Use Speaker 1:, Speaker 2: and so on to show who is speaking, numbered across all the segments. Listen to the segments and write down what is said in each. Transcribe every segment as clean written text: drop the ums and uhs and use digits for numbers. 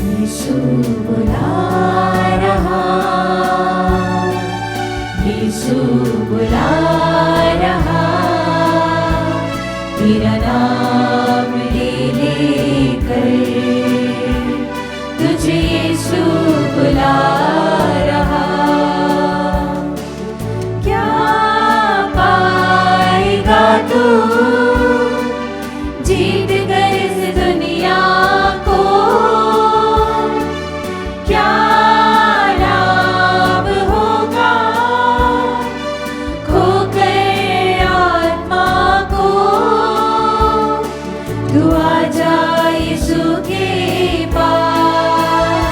Speaker 1: यीशु बुला रहा, यीशु बुला रहा, तेरा नाम ले लेकर तुझे यीशु बुला रहा। क्या पाएगा तू जीत कर इस दुनिया को, क्या लाभ होगा खो गए आत्मा को। तू आजा यीशु के पास,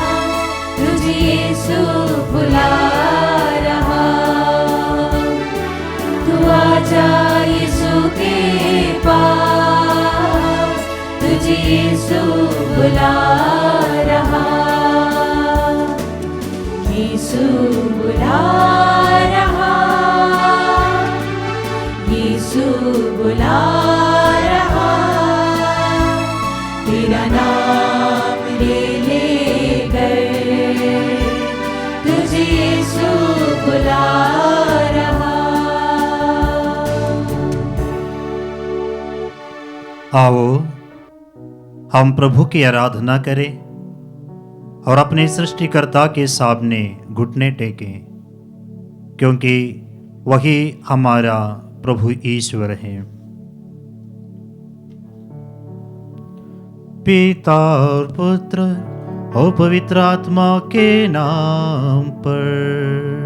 Speaker 1: तुझे यीशु बुला रहा। तू आजा यीशु के पास, तुझे यीशु बुला रहा। यीशु बुला रहा, यीशु बुला रहा, तेरा नाम ले लेकर तुझे यीशु बुला रहा।
Speaker 2: आओ हम प्रभु की आराधना करें और अपने सृष्टिकर्ता के सामने घुटने टेकें, क्योंकि वही हमारा प्रभु ईश्वर है। पिता और पुत्र और पवित्र आत्मा के नाम पर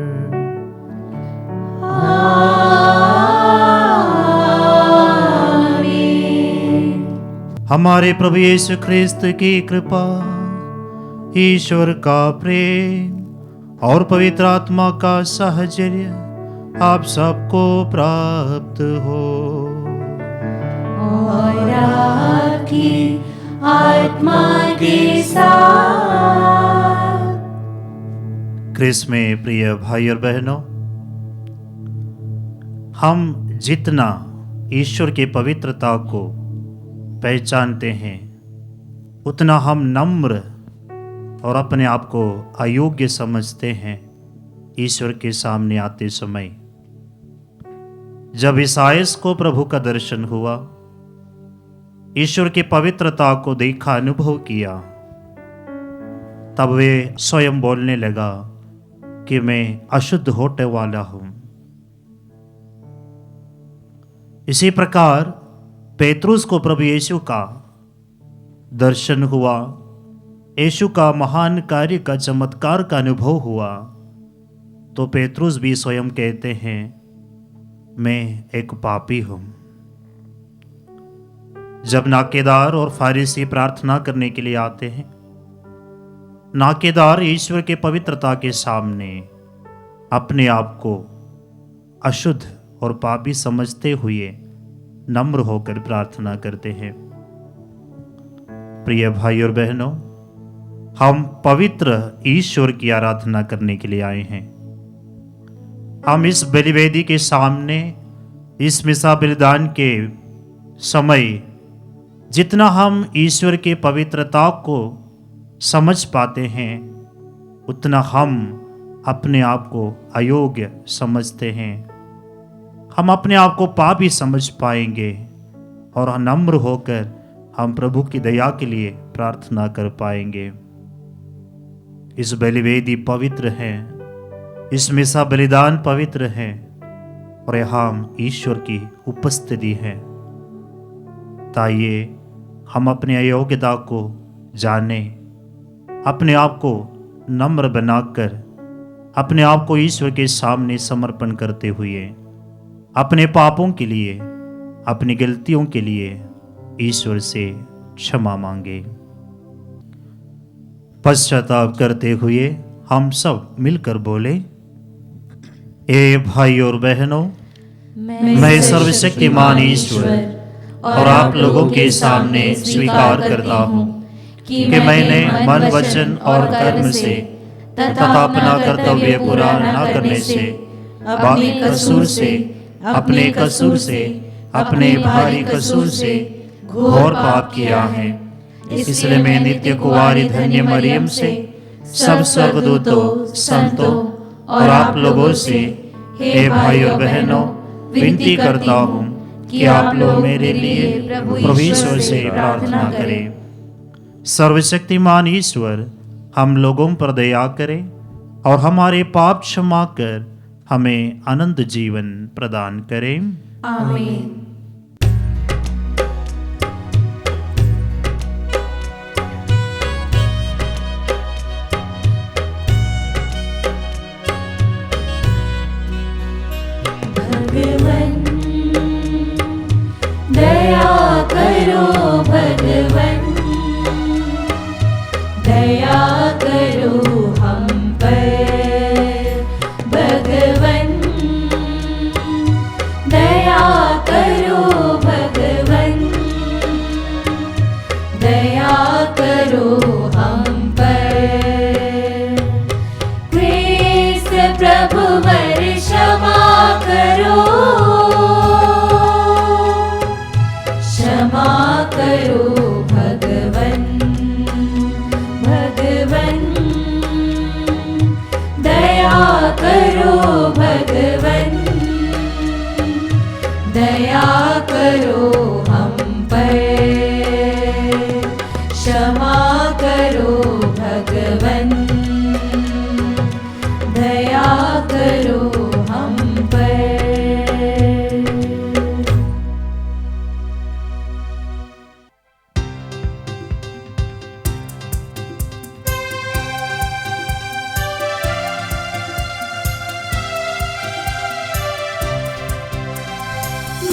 Speaker 2: हमारे प्रभु यीशु ख्रिस्त की कृपा, ईश्वर का प्रेम और पवित्र आत्मा का साहचर्य आप सबको प्राप्त हो।
Speaker 1: और आपकी आत्मा के साथ।
Speaker 2: क्रिस्त में प्रिय भाई और बहनों, हम जितना ईश्वर की पवित्रता को पहचानते हैं, उतना हम नम्र और अपने आप को अयोग्य समझते हैं ईश्वर के सामने आते समय। जब ईसाइयास को प्रभु का दर्शन हुआ, ईश्वर की पवित्रता को देखा, अनुभव किया, तब वे स्वयं बोलने लगा कि मैं अशुद्ध होने वाला हूं। इसी प्रकार पेत्रुस को प्रभु यीशु का दर्शन हुआ, यीशु का महान कार्य का चमत्कार का अनुभव हुआ, तो पेत्रुस भी स्वयं कहते हैं मैं एक पापी हूं। जब नाकेदार और फारिसी प्रार्थना करने के लिए आते हैं, नाकेदार ईश्वर के पवित्रता के सामने अपने आप को अशुद्ध और पापी समझते हुए नम्र होकर प्रार्थना करते हैं। प्रिय भाई और बहनों, हम पवित्र ईश्वर की आराधना करने के लिए आए हैं। हम इस बलिवेदी के सामने, इस मिसा बलिदान के समय जितना हम ईश्वर के पवित्रता को समझ पाते हैं, उतना हम अपने आप को अयोग्य समझते हैं। हम अपने आप को पापी समझ पाएंगे और नम्र होकर हम प्रभु की दया के लिए प्रार्थना कर पाएंगे। इस बलिवेदी पवित्र है, इस मिसा बलिदान पवित्र है और यहाँ ईश्वर की उपस्थिति है। ताइए हम अपनी अयोग्यता को जाने, अपने आप को नम्र बनाकर अपने आप को ईश्वर के सामने समर्पण करते हुए अपने पापों के लिए, अपनी गलतियों के लिए ईश्वर से क्षमा मांगे। पश्चाताप करते हुए हम सब मिलकर बोले, ए भाई और बहनों, मैं सर्वशक्तिमान ईश्वर और आप लोगों के सामने स्वीकार करता हूँ कि मैंने मन, वचन और कर्म से तथा अपना कर्तव्य पूरा न करने से, अपने कसूर से, अपने भारी कसूर से घोर पाप किया है। इसलिए मैं नित्य कुंवारी धन्य मरियम से सब स्वर्गदूतों, संतों और आप लोगों से हे भाई और बहनों विनती करता हूँ कि आप लोग मेरे लिए प्रभु ईश्वर से प्रार्थना करें। सर्वशक्तिमान ईश्वर हम लोगों पर दया करे और हमारे पाप क्षमा कर हमें अनंत जीवन प्रदान करें।
Speaker 1: आमीन। भगवन दया करो, भगवन दया करो हम पर, भगवन दया करो, भगवन दया करो हम पर। क्रिस्त प्रभु वर क्षमा करो, क्षमा करो भगवन, भगवन दया करो, भगवन दया करो हम पर, क्षमा करो भगवन दया करो हम पर।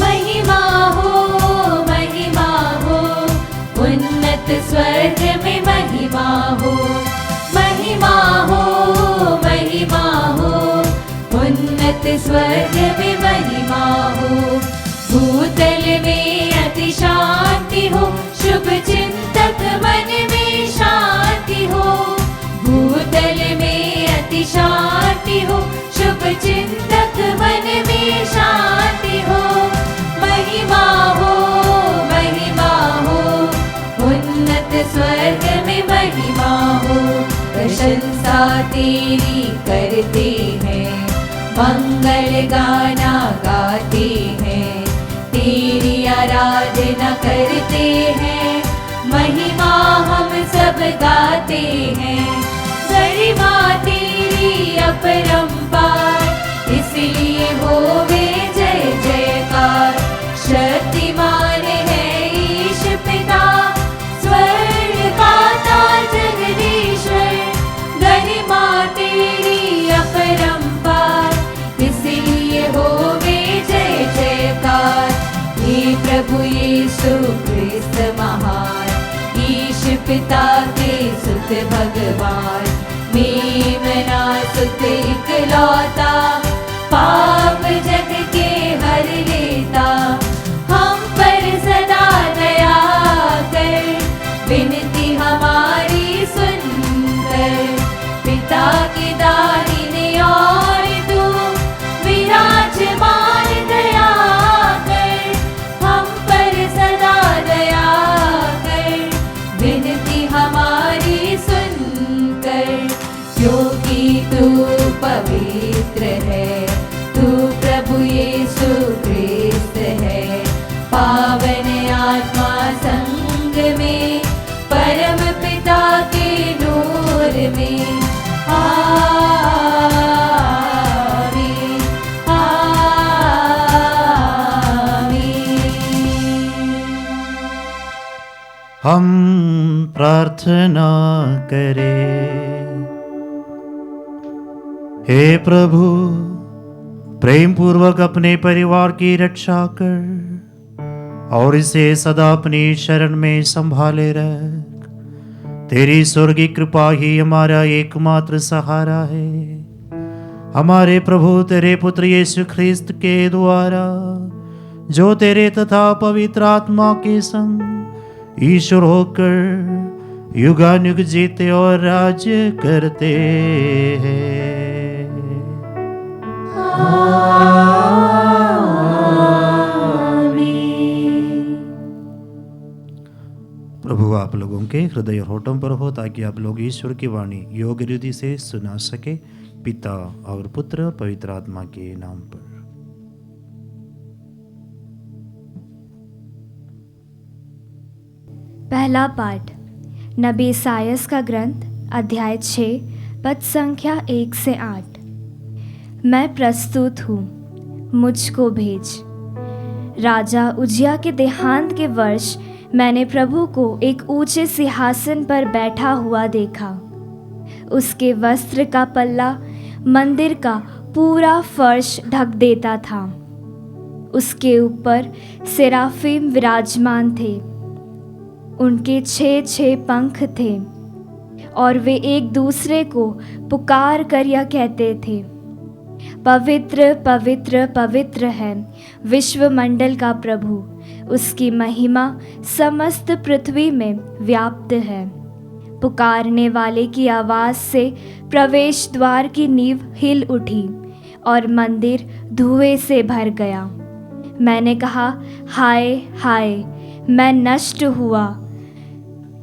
Speaker 1: महिमा हो उन्नत स्वर्ग में, महिमा हो, महिमा हो, महिमा हो उन्नत स्वर्ग में, महिमा हो। भूतल में अति शांति हो, शुभ चिंतक मन में शांति हो। भूतल में अति शांति हो, शुभ चिंतक मन में शांति हो। महिमा हो, महिमा हो उन्नत स्वर्ग में, महिमा हो। प्रशंसा तेरी करते हैं, मंगल गाना गाते हैं, तेरी आराधना करते हैं, महिमा हम सब गाते हैं। गरिमा तेरी अपरंपार, इसलिए होवे जय जयकार। शक्तिमान है ईश पिता, स्वर्गदाता जगदीश्वर। गरिमा तेरी अपरंपार, इसलिए होवे जय जयकार। हे प्रभु यीशु क्रिस्त महान, ईश पिता के सुत भगवान। मेमना सुत इकलौता, पाप जग के हर लेता। हम पर सदा दया कर, विनती हमारी सुनकर। पिता की दाहिने और तू विराजमान, दया कर हम पर सदा दया कर, विनती हमारी सुनकर। क्योंकि तू पवित्र है, तू प्रभु यीशु क्रिस्त है। पावन आत्मा संग में, परम पिता के नूर में। आमीन, आमीन।
Speaker 2: हम प्रार्थना करें। हे प्रभु, प्रेम पूर्वक अपने परिवार की रक्षा कर और इसे सदा अपनी शरण में संभाले रख। तेरी स्वर्गीय कृपा ही हमारा एकमात्र सहारा है। हमारे प्रभु तेरे पुत्र यीशु ख्रिस्त के द्वारा, जो तेरे तथा पवित्र आत्मा के संग ईश्वर होकर युगानुग जीते और राज्य करते हैं।
Speaker 1: आमीन।
Speaker 2: प्रभु आप आप लोगों के हृदय और होठों पर हो, ताकि आप लोग ईश्वर की वाणी योग्य रीति से सुना सके। पिता और पुत्र और पवित्र आत्मा के नाम पर।
Speaker 3: पहला पाठ नबी ईसायास का ग्रंथ अध्याय 6 पद संख्या 1 से 8। मैं प्रस्तुत हूँ, मुझको भेज। राजा उजिया के देहांत के वर्ष मैंने प्रभु को एक ऊंचे सिंहासन पर बैठा हुआ देखा। उसके वस्त्र का पल्ला मंदिर का पूरा फर्श ढक देता था। उसके ऊपर सेराफीम विराजमान थे। उनके 6 पंख थे और वे एक दूसरे को पुकार कर यह कहते थे, पवित्र पवित्र पवित्र है विश्वमंडल का प्रभु, उसकी महिमा समस्त पृथ्वी में व्याप्त है। पुकारने वाले की आवाज़ से प्रवेश द्वार की नींव हिल उठी और मंदिर धुएं से भर गया। मैंने कहा, हाय हाय, मैं नष्ट हुआ,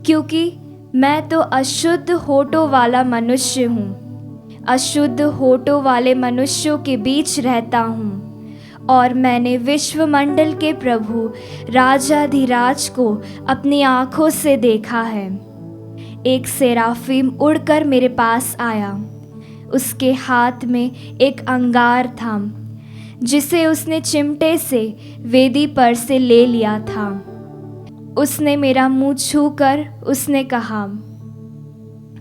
Speaker 3: क्योंकि मैं तो अशुद्ध होठों वाला मनुष्य हूँ। अशुद्ध होठों वाले मनुष्यों के बीच रहता हूँ और मैंने विश्वमंडल के प्रभु राजाधिराज को अपनी आँखों से देखा है। एक सेराफीम उड़कर मेरे पास आया। उसके हाथ में एक अंगार था, जिसे उसने चिमटे से वेदी पर से ले लिया था। उसने मेरा मुंह छूकर उसने कहा,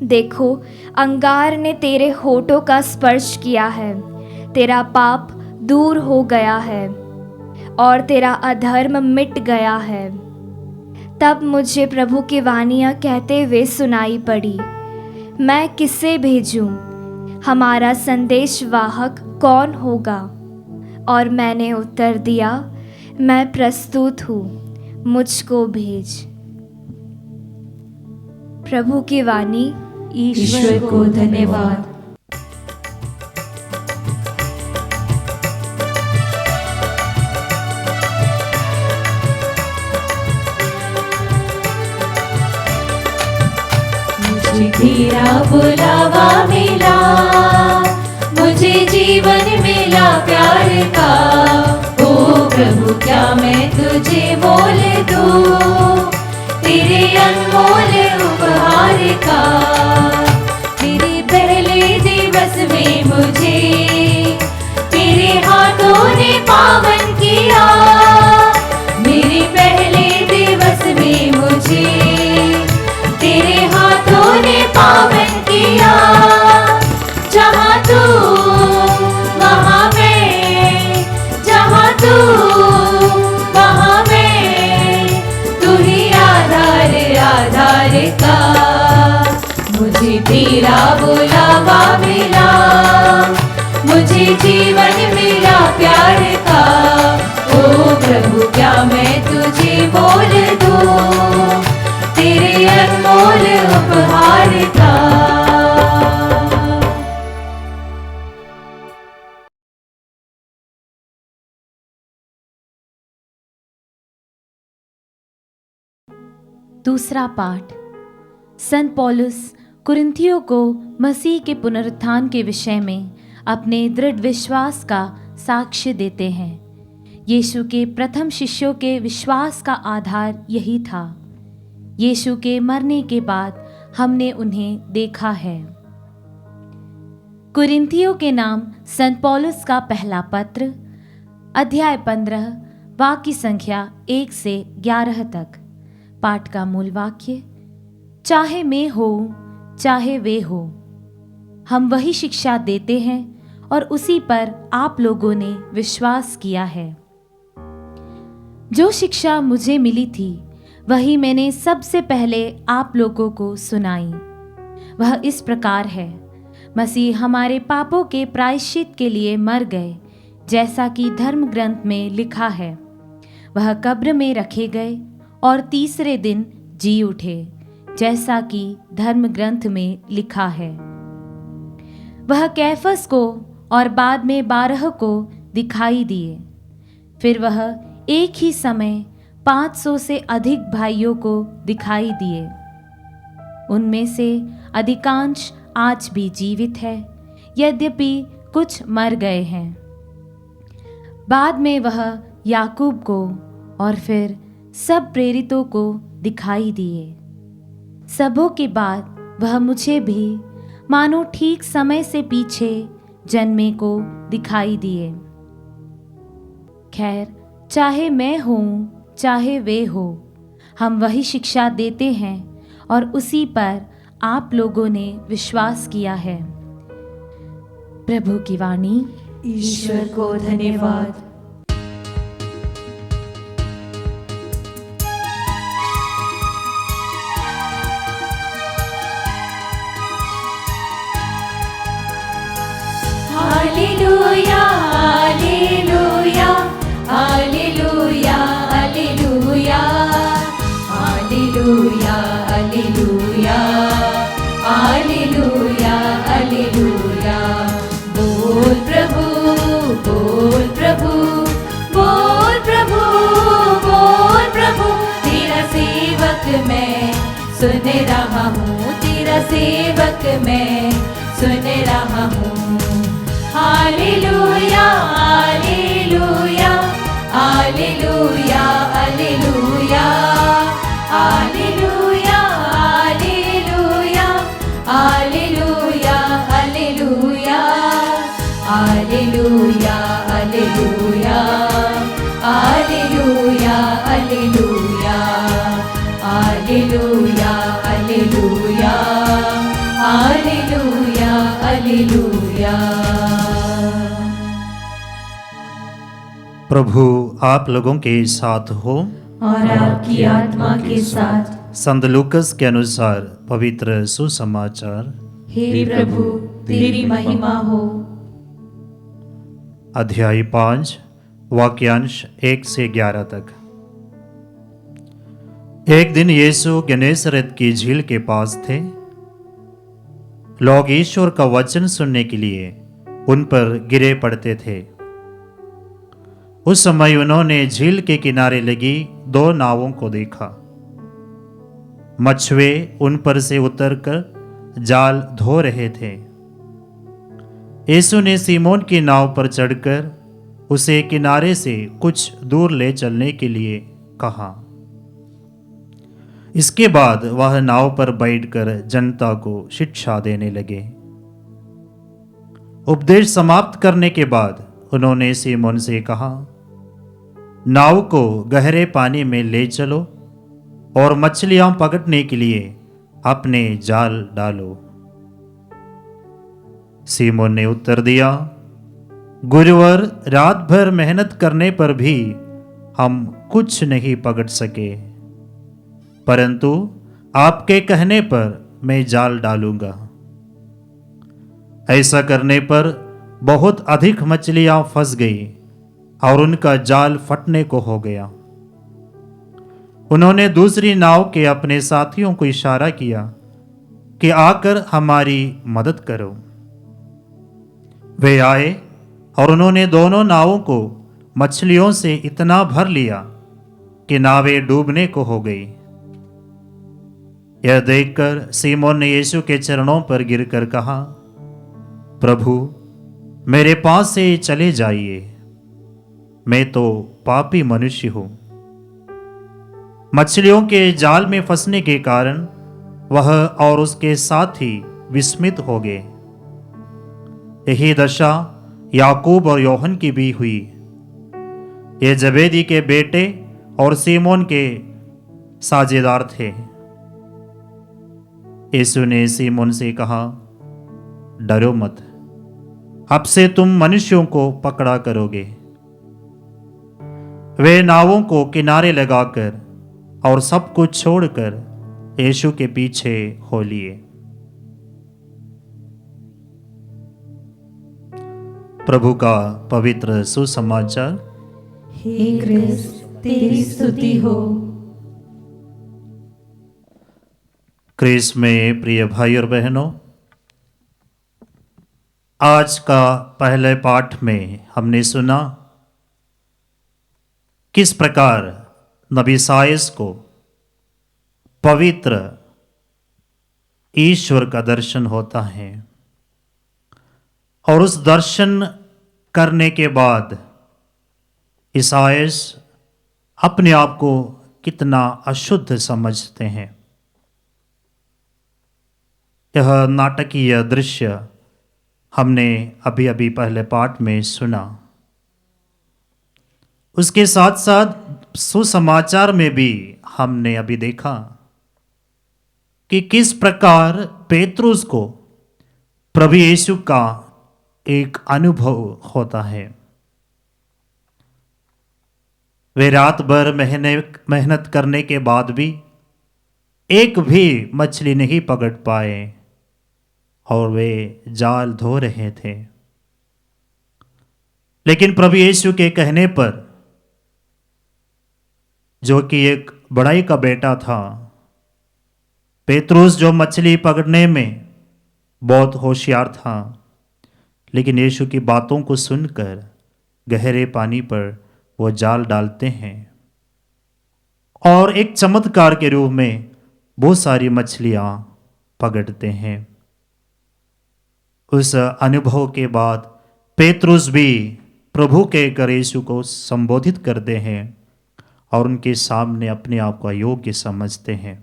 Speaker 3: देखो, अंगार ने तेरे होठों का स्पर्श किया है, तेरा पाप दूर हो गया है और तेरा अधर्म मिट गया है। तब मुझे प्रभु की वाणियाँ कहते हुए सुनाई पड़ी, मैं किसे भेजूं? हमारा संदेशवाहक कौन होगा? और मैंने उत्तर दिया, मैं प्रस्तुत हूँ, मुझको भेज। प्रभु की वाणी।
Speaker 1: ईश्वर को धन्यवाद। मुझे तेरा बुलावा मिला, मुझे जीवन मिला प्यार का। ओ प्रभु, क्या मैं तुझे बोल दूं तेरे अनमोल उपहार का। तेरे पहले दिवस में मुझे तेरे हाथों ने पावन किया। मेरे पहले दिवस में मुझे तेरे हाथों ने पावन किया। जहाँ तू वहाँ मैं, जहाँ तू वहाँ मैं, तू ही आधार आधार का। मुझे तेरा बुलावा मिला, मुझे जीवन मिला प्यार का। ओ प्रभु, क्या मैं तुझे बोल दूं तेरे अनमोल उपहार का।
Speaker 4: दूसरा पाठ। संत पौलुस कुरिन्थियों को मसीह के पुनरुत्थान के विषय में अपने दृढ़ विश्वास का साक्ष्य देते हैं। यीशु के प्रथम शिष्यों के विश्वास का आधार यही था। यीशु के मरने के बाद हमने उन्हें देखा है। कुरिन्थियों के नाम संत पौलुस का पहला पत्र, अध्याय 15 वाक्य संख्या 1 से 11 तक। पाठ का मूल वाक्य, चाहे मैं हो चाहे वे हो, हम वही शिक्षा देते हैं और उसी पर आप लोगों ने विश्वास किया है। जो शिक्षा मुझे मिली थी वही मैंने सबसे पहले आप लोगों को सुनाई। वह इस प्रकार है, मसीह हमारे पापों के प्रायश्चित के लिए मर गए, जैसा कि धर्म ग्रंथ में लिखा है। वह कब्र में रखे गए और तीसरे दिन जी उठे, जैसा कि धर्म ग्रंथ में लिखा है। वह कैफस को और बाद में 12 को दिखाई दिए। फिर वह एक ही समय 500 से अधिक भाइयों को दिखाई दिए। उनमें से अधिकांश आज भी जीवित है, यद्यपि कुछ मर गए हैं। बाद में वह याकूब को और फिर सब प्रेरितों को दिखाई दिए। सबों के बाद वह मुझे भी मानो ठीक समय से पीछे जन्मे को दिखाई दिए। खैर, चाहे मैं हूँ चाहे वे हो, हम वही शिक्षा देते हैं और उसी पर आप लोगों ने विश्वास किया है। प्रभु की वाणी।
Speaker 1: ईश्वर को धन्यवाद। Hallelujah hallelujah hallelujah hallelujah hallelujah hallelujah hallelujah hallelujah. बोल प्रभु बोल प्रभु बोल प्रभु बोल प्रभु, तेरा सेवक मैं सुन रहा हूँ, तेरा सेवक मैं सुन रहा हूँ। Hallelujah hallelujah hallelujah hallelujah hallelujah hallelujah hallelujah hallelujah hallelujah hallelujah hallelujah hallelujah hallelujah hallelujah hallelujah.
Speaker 2: प्रभु आप लोगों के साथ हो
Speaker 1: और आपकी आत्मा के साथ।
Speaker 2: संत लूकस के अनुसार पवित्र सुसमाचार।
Speaker 1: हे प्रभु तेरी महिमा हो।
Speaker 2: अध्याय 5 वाक्यांश 1 से 11 तक। एक दिन यीशु गनेसरत की झील के पास थे। लोग ईश्वर का वचन सुनने के लिए उन पर गिरे पड़ते थे। उस समय उन्होंने झील के किनारे लगी 2 नावों को देखा। मछुए उन पर से उतरकर जाल धो रहे थे। यीशु ने सीमोन की नाव पर चढ़कर उसे किनारे से कुछ दूर ले चलने के लिए कहा। इसके बाद वह नाव पर बैठकर जनता को शिक्षा देने लगे। उपदेश समाप्त करने के बाद उन्होंने सीमोन से कहा, नाव को गहरे पानी में ले चलो और मछलियां पकड़ने के लिए अपने जाल डालो। सीमोन ने उत्तर दिया, गुरुवर, रात भर मेहनत करने पर भी हम कुछ नहीं पकड़ सके, परंतु आपके कहने पर मैं जाल डालूंगा। ऐसा करने पर बहुत अधिक मछलियां फंस गई और उनका जाल फटने को हो गया। उन्होंने दूसरी नाव के अपने साथियों को इशारा किया कि आकर हमारी मदद करो। वे आए और उन्होंने दोनों नावों को मछलियों से इतना भर लिया कि नावें डूबने को हो गई। यह देखकर सीमोन ने यीशु के चरणों पर गिरकर कहा, प्रभु, मेरे पास से चले जाइए, मैं तो पापी मनुष्य हूं। मछलियों के जाल में फंसने के कारण वह और उसके साथी विस्मित हो गए। यही दशा याकूब और योहन की भी हुई। ये जबेदी के बेटे और सीमोन के साझेदार थे। यीशु ने सीमोन से कहा, डरो मत, अब से तुम मनुष्यों को पकड़ा करोगे। वे नावों को किनारे लगाकर और सब कुछ छोड़कर यीशु के पीछे हो लिए। प्रभु का पवित्र सुसमाचार।
Speaker 1: हे क्रिस्त तेरी स्तुति हो।
Speaker 2: क्रिस्त में प्रिय भाई और बहनों, आज का पहले पाठ में हमने सुना किस प्रकार नबी साइस को पवित्र ईश्वर का दर्शन होता है और उस दर्शन करने के बाद ईसाइस अपने आप को कितना अशुद्ध समझते हैं। यह नाटकीय दृश्य हमने अभी अभी पहले पाठ में सुना। उसके साथ साथ सुसमाचार में भी हमने अभी देखा कि किस प्रकार पेत्रुस को प्रभु यीशु का एक अनुभव होता है। वे रात भर मेहनत करने के बाद भी एक भी मछली नहीं पकड़ पाए और वे जाल धो रहे थे। लेकिन प्रभु यीशु के कहने पर, जो कि एक बड़ाई का बेटा था, पेत्रुस जो मछली पकड़ने में बहुत होशियार था, लेकिन यीशु की बातों को सुनकर गहरे पानी पर वो जाल डालते हैं और एक चमत्कार के रूप में बहुत सारी मछलियां पकड़ते हैं। उस अनुभव के बाद पेत्रुस भी प्रभु के कर यीशु को संबोधित करते हैं और उनके सामने अपने आप को अयोग्य समझते हैं।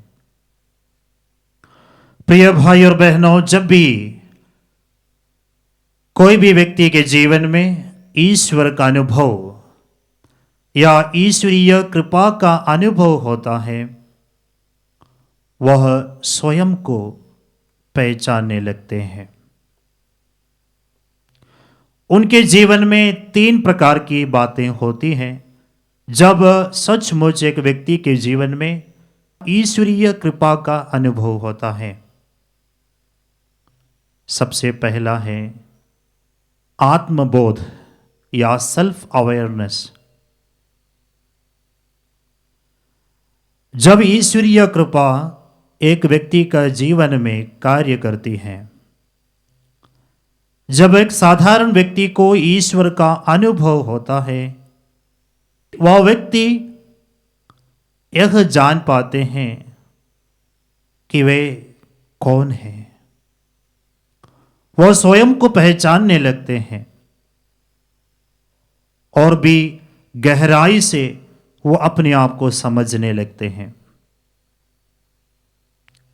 Speaker 2: प्रिय भाई और बहनों, जब भी कोई भी व्यक्ति के जीवन में ईश्वर का अनुभव या ईश्वरीय कृपा का अनुभव होता है, वह स्वयं को पहचानने लगते हैं। उनके जीवन में 3 प्रकार की बातें होती हैं जब सचमुच एक व्यक्ति के जीवन में ईश्वरीय कृपा का अनुभव होता है। सबसे पहला है आत्मबोध या सेल्फ अवेयरनेस। जब ईश्वरीय कृपा एक व्यक्ति का जीवन में कार्य करती है, जब एक साधारण व्यक्ति को ईश्वर का अनुभव होता है, वह व्यक्ति यह जान पाते हैं कि वे कौन हैं। वह स्वयं को पहचानने लगते हैं और भी गहराई से वो अपने आप को समझने लगते हैं।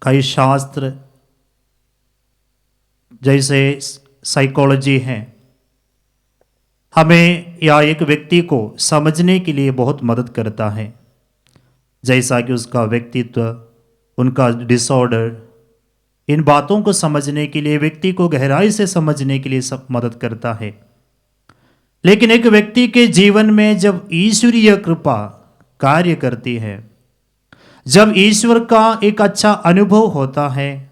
Speaker 2: कई शास्त्र जैसे साइकोलॉजी है, हमें या एक व्यक्ति को समझने के लिए बहुत मदद करता है, जैसा कि उसका व्यक्तित्व, उनका डिसऑर्डर, इन बातों को समझने के लिए, व्यक्ति को गहराई से समझने के लिए सब मदद करता है। लेकिन एक व्यक्ति के जीवन में जब ईश्वरीय कृपा कार्य करती है, जब ईश्वर का एक अच्छा अनुभव होता है,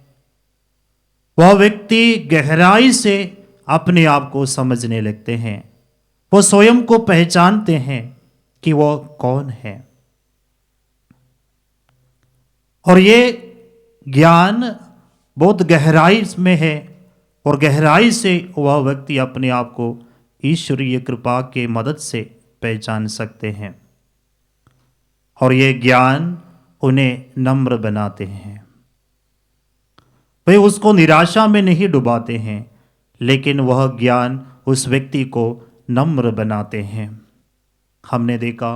Speaker 2: वह व्यक्ति गहराई से अपने आप को समझने लगते हैं। वो स्वयं को पहचानते हैं कि वह कौन है। और ये ज्ञान बहुत गहराई में है और गहराई से वह व्यक्ति अपने आप को ईश्वरीय कृपा के मदद से पहचान सकते हैं। और ये ज्ञान उन्हें नम्र बनाते हैं। वे उसको निराशा में नहीं डुबाते हैं, लेकिन वह ज्ञान उस व्यक्ति को नम्र बनाते हैं। हमने देखा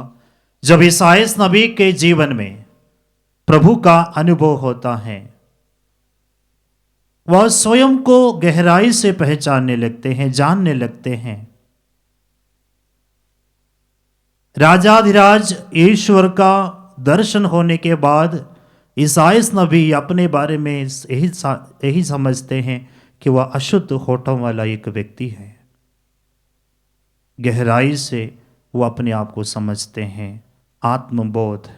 Speaker 2: जब ईसाइस नबी के जीवन में प्रभु का अनुभव होता है, वह स्वयं को गहराई से पहचानने लगते हैं, जानने लगते हैं। राजाधिराज ईश्वर का दर्शन होने के बाद ईसाइस नबी अपने बारे में यही समझते हैं कि वह अशुद्ध होठों वाला एक व्यक्ति है। गहराई से वो अपने आप को समझते हैं। आत्मबोध।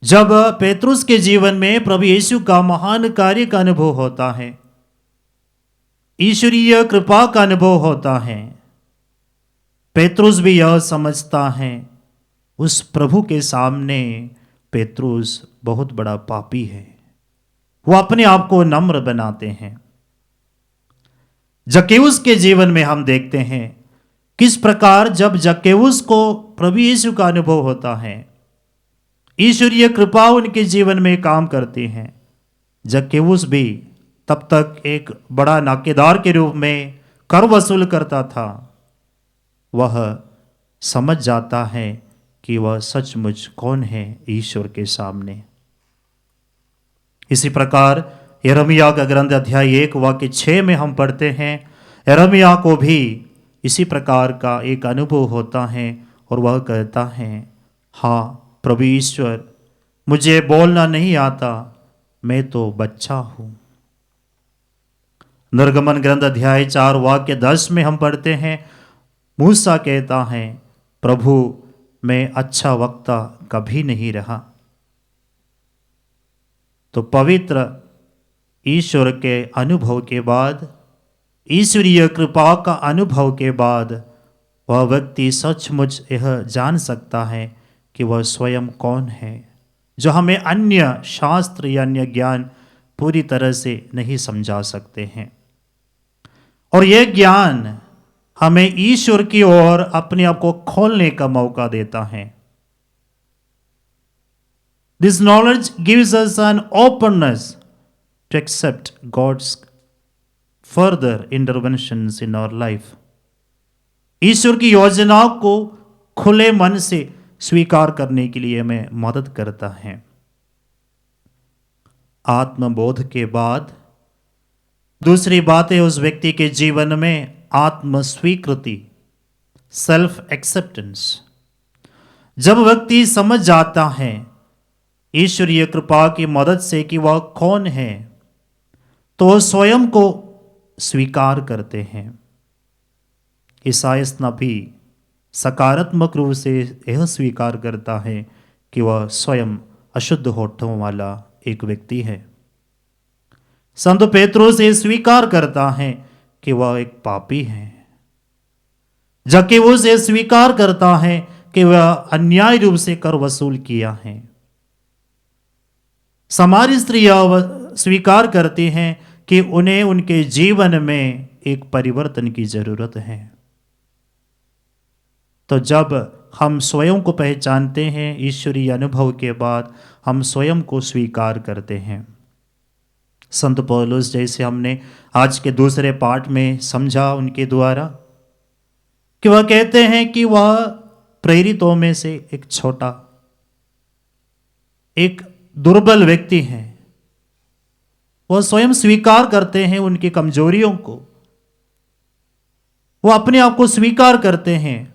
Speaker 2: जब पेत्रुस के जीवन में प्रभु यीशु का महान कार्य का अनुभव होता है, ईश्वरीय कृपा का अनुभव होता है, पेत्रुस भी यह समझता है उस प्रभु के सामने पेत्रुस बहुत बड़ा पापी है। वो अपने आप को नम्र बनाते हैं। जक्केउस के जीवन में हम देखते हैं किस प्रकार जब जक्केउस को प्रभु यीशु का अनुभव होता है। ईश्वरीय कृपा उनके जीवन में काम करती है। जक्केउस भी तब तक एक बड़ा नाकेदार के रूप में कर वसूल करता था। वह समझ जाता है कि वह सचमुच कौन है ईश्वर के सामने। इसी प्रकार यिर्मयाह का ग्रंथ अध्याय 1 वाक्य 6 में हम पढ़ते हैं, यिर्मयाह को भी इसी प्रकार का एक अनुभव होता है और वह कहता है, हाँ प्रभु ईश्वर, मुझे बोलना नहीं आता, मैं तो बच्चा हूं। निर्गमन ग्रंथ अध्याय 4 वाक्य 10 में हम पढ़ते हैं, मूसा कहता है, प्रभु मैं अच्छा वक्ता कभी नहीं रहा। तो पवित्र ईश्वर के अनुभव के बाद, ईश्वरीय कृपा का अनुभव के बाद वह व्यक्ति सचमुच यह जान सकता है कि वह स्वयं कौन है, जो हमें अन्य शास्त्र या अन्य ज्ञान पूरी तरह से नहीं समझा सकते हैं। और यह ज्ञान हमें ईश्वर की ओर अपने आप को खोलने का मौका देता है। This knowledge gives us an openness to accept God's further interventions in our life. ईश्वर की योजनाओं को खुले मन से स्वीकार करने के लिए हमें मदद करता है। आत्मबोध के बाद दूसरी बात है उस व्यक्ति के जीवन में आत्म स्वीकृति, सेल्फ एक्सेप्टेंस। जब व्यक्ति समझ जाता है ईश्वरीय कृपा की मदद से कि वह कौन है, तो वह स्वयं को स्वीकार करते हैं। ईसायाह नबी सकारात्मक रूप से यह स्वीकार करता है कि वह स्वयं अशुद्ध होठों वाला एक व्यक्ति है। संत पेत्रोस ये स्वीकार करता है कि वह एक पापी है। जक्केउस ये स्वीकार करता है कि वह अन्याय रूप से कर वसूल किया है। सामारी स्त्रियां स्वीकार करती हैं कि उन्हें उनके जीवन में एक परिवर्तन की जरूरत है। तो जब हम स्वयं को पहचानते हैं ईश्वरीय अनुभव के बाद, हम स्वयं को स्वीकार करते हैं। संत पौलुस, जैसे हमने आज के दूसरे पाठ में समझा उनके द्वारा, कि वह कहते हैं कि वह प्रेरितों में से एक छोटा, एक दुर्बल व्यक्ति है। वह स्वयं स्वीकार करते हैं उनकी कमजोरियों को, वह अपने आप को स्वीकार करते हैं।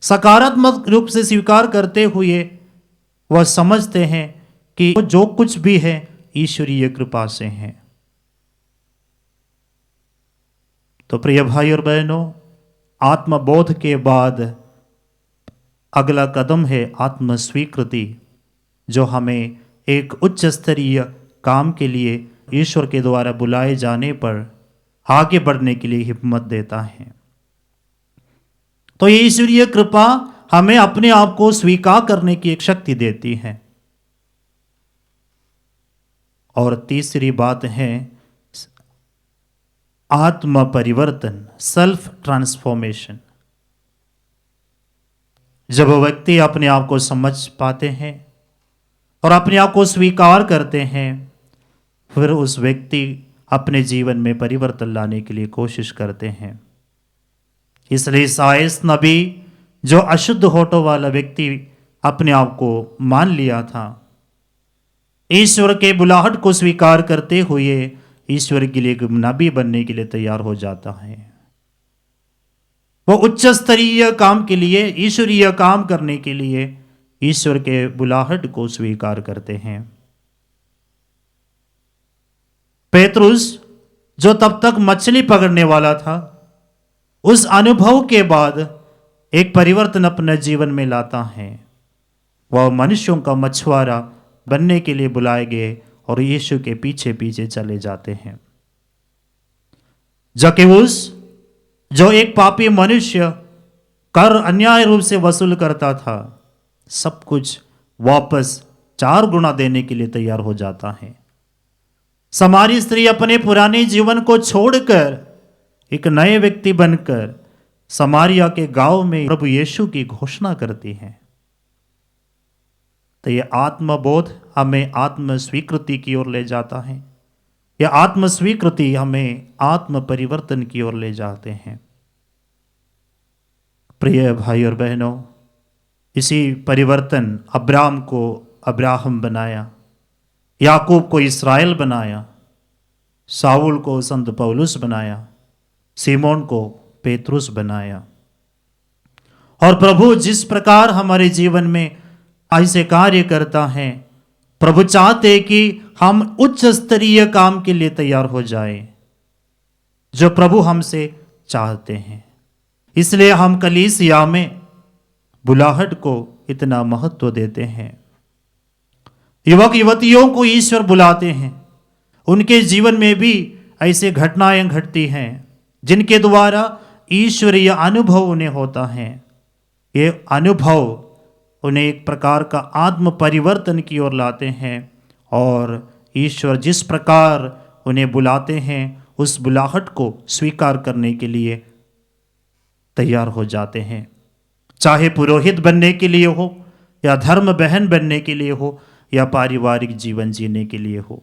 Speaker 2: सकारात्मक रूप से स्वीकार करते हुए वह समझते हैं कि जो कुछ भी है ईश्वरीय कृपा से है। तो प्रिय भाई और बहनों, आत्मबोध के बाद अगला कदम है आत्म स्वीकृति, जो हमें एक उच्च स्तरीय काम के लिए ईश्वर के द्वारा बुलाए जाने पर आगे बढ़ने के लिए हिम्मत देता है। तो ये ईश्वरीय कृपा हमें अपने आप को स्वीकार करने की एक शक्ति देती है। और तीसरी बात है आत्म परिवर्तन, सेल्फ ट्रांसफॉर्मेशन। जब व्यक्ति अपने आप को समझ पाते हैं और अपने आप को स्वीकार करते हैं, फिर उस व्यक्ति अपने जीवन में परिवर्तन लाने के लिए कोशिश करते हैं। इसलिए ईसायाह नबी, जो अशुद्ध होठों वाला व्यक्ति अपने आप को मान लिया था, ईश्वर के बुलाहट को स्वीकार करते हुए ईश्वर के लिए नबी बनने के लिए तैयार हो जाता है। वो उच्च स्तरीय काम के लिए, ईश्वरीय काम करने के लिए ईश्वर के बुलाहट को स्वीकार करते हैं। पेतरुस, जो तब तक मछली पकड़ने वाला था, उस अनुभव के बाद एक परिवर्तन अपने जीवन में लाता है। वह मनुष्यों का मछुआरा बनने के लिए बुलाए गए और यीशु के पीछे पीछे चले जाते हैं। जक्केउस, जो एक पापी मनुष्य कर अन्याय रूप से वसूल करता था, सब कुछ वापस 4 गुना देने के लिए तैयार हो जाता है। समारी स्त्री अपने पुराने जीवन को छोड़कर एक नए व्यक्ति बनकर समारिया के गांव में प्रभु यीशु की घोषणा करती हैं, तो ये आत्मबोध हमें आत्म स्वीकृति की ओर ले जाता है। यह आत्म स्वीकृति हमें आत्म परिवर्तन की ओर ले जाते हैं। प्रिय भाई और बहनों, इसी परिवर्तन अब्राम को अब्राहम बनाया, याकूब को इसराइल बनाया, साउल को संत पौलुस बनाया, सीमोन को पेतरुस बनाया। और प्रभु जिस प्रकार हमारे जीवन में ऐसे कार्य करता है, प्रभु चाहते कि हम उच्च स्तरीय काम के लिए तैयार हो जाएं, जो प्रभु हमसे चाहते हैं। इसलिए हम कलीसिया में बुलाहट को इतना महत्व देते हैं। युवक युवतियों को ईश्वर बुलाते हैं, उनके जीवन में भी ऐसे घटनाएं घटती हैं जिनके द्वारा ईश्वरीय अनुभव उन्हें होता है। ये अनुभव उन्हें एक प्रकार का आत्म परिवर्तन की ओर लाते हैं, और ईश्वर जिस प्रकार उन्हें बुलाते हैं उस बुलाहट को स्वीकार करने के लिए तैयार हो जाते हैं। चाहे पुरोहित बनने के लिए हो, या धर्म बहन बनने के लिए हो, या पारिवारिक जीवन जीने के लिए हो।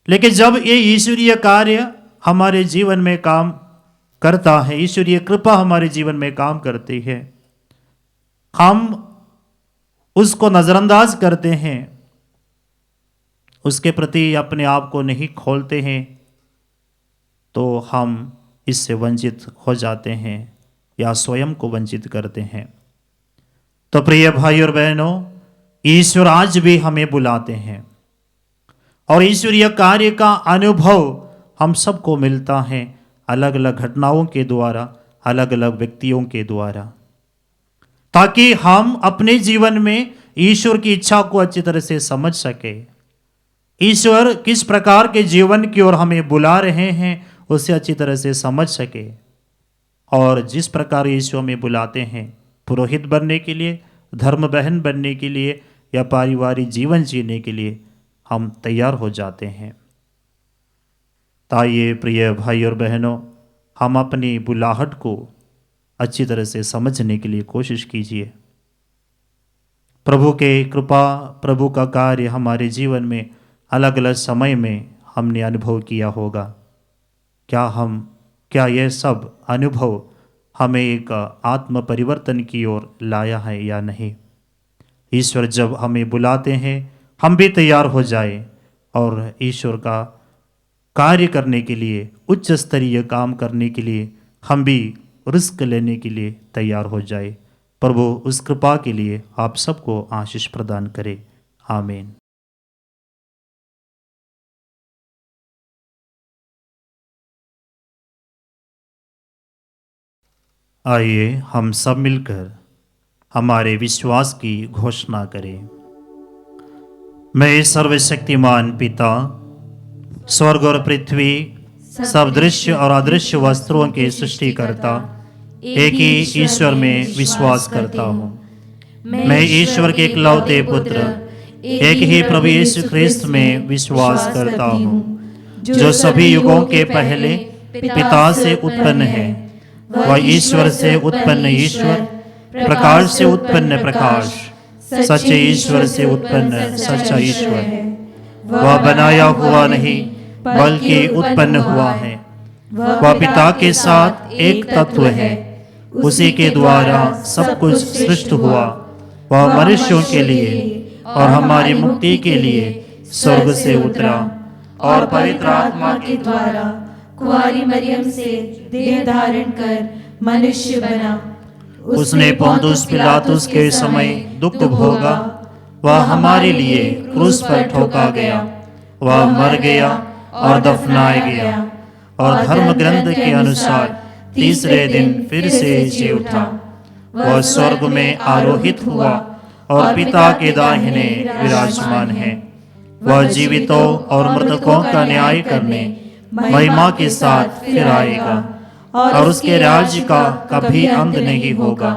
Speaker 2: लेकिन जब ये ईश्वरीय कार्य हमारे जीवन में काम करता है, ईश्वरीय कृपा हमारे जीवन में काम करती है, हम उसको नजरअंदाज करते हैं, उसके प्रति अपने आप को नहीं खोलते हैं, तो हम इससे वंचित हो जाते हैं या स्वयं को वंचित करते हैं। तो प्रिय भाई और बहनों, ईश्वर आज भी हमें बुलाते हैं, और ईश्वरीय कार्य का अनुभव हम सबको मिलता है अलग अलग घटनाओं के द्वारा, अलग अलग व्यक्तियों के द्वारा, ताकि हम अपने जीवन में ईश्वर की इच्छा को अच्छी तरह से समझ सके। ईश्वर किस प्रकार के जीवन की ओर हमें बुला रहे हैं उसे अच्छी तरह से समझ सके, और जिस प्रकार ईश्वर में बुलाते हैं पुरोहित बनने के लिए, धर्म बहन बनने के लिए, या पारिवारिक जीवन जीने के लिए, हम तैयार हो जाते हैं। ताइए प्रिय भाई और बहनों, हम अपनी बुलाहट को अच्छी तरह से समझने के लिए कोशिश कीजिए। प्रभु के कृपा, प्रभु का कार्य हमारे जीवन में अलग अलग समय में हमने अनुभव किया होगा। क्या यह सब अनुभव हमें एक आत्म परिवर्तन की ओर लाया है या नहीं? ईश्वर जब हमें बुलाते हैं हम भी तैयार हो जाए और ईश्वर का कार्य करने के लिए, उच्च स्तरीय काम करने के लिए हम भी रिस्क लेने के लिए तैयार हो जाए। प्रभु उस कृपा के लिए आप सबको आशीष प्रदान करे। आमीन। आइए हम सब मिलकर हमारे विश्वास की घोषणा करें। मैं सर्वशक्तिमान पिता, स्वर्ग और पृथ्वी, सब दृश्य और अदृश्य वस्तुओं के सृष्टिकर्ता एक ही ईश्वर में विश्वास करता हूँ। मैं ईश्वर के इकलौते पुत्र, एक ही प्रभु यीशु ख्रिस्त में विश्वास करता हूँ, जो सभी युगों के पहले पिता से उत्पन्न है। वह ईश्वर से उत्पन्न ईश्वर, प्रकाश से उत्पन्न प्रकाश, सच्चे ईश्वर से उत्पन्न सच्चा ईश्वर। वह बनाया हुआ नहीं बल्कि उत्पन्न हुआ है। वह पिता के साथ एक तत्व है। उसी के द्वारा सब कुछ सृष्ट हुआ। वह मनुष्यों के लिए और हमारी मुक्ति के लिए स्वर्ग से उतरा और पवित्र आत्मा के द्वारा कुंवारी मरियम से देह धारण कर मनुष्य बना। उसने पोंतुस पिलातुस के समय दुख भोगा। वह हमारे लिए क्रूस पर ठोका गया। वह मर गया और दफनाया गया, और धर्म ग्रंथ के अनुसार तीसरे दिन फिर से जी उठा। वह स्वर्ग में आरोहित हुआ और पिता के दाहिने विराजमान है। वह जीवितों और मृतकों का न्याय करने महिमा के साथ फिर आएगा, और उसके राज्य का कभी अंत नहीं होगा।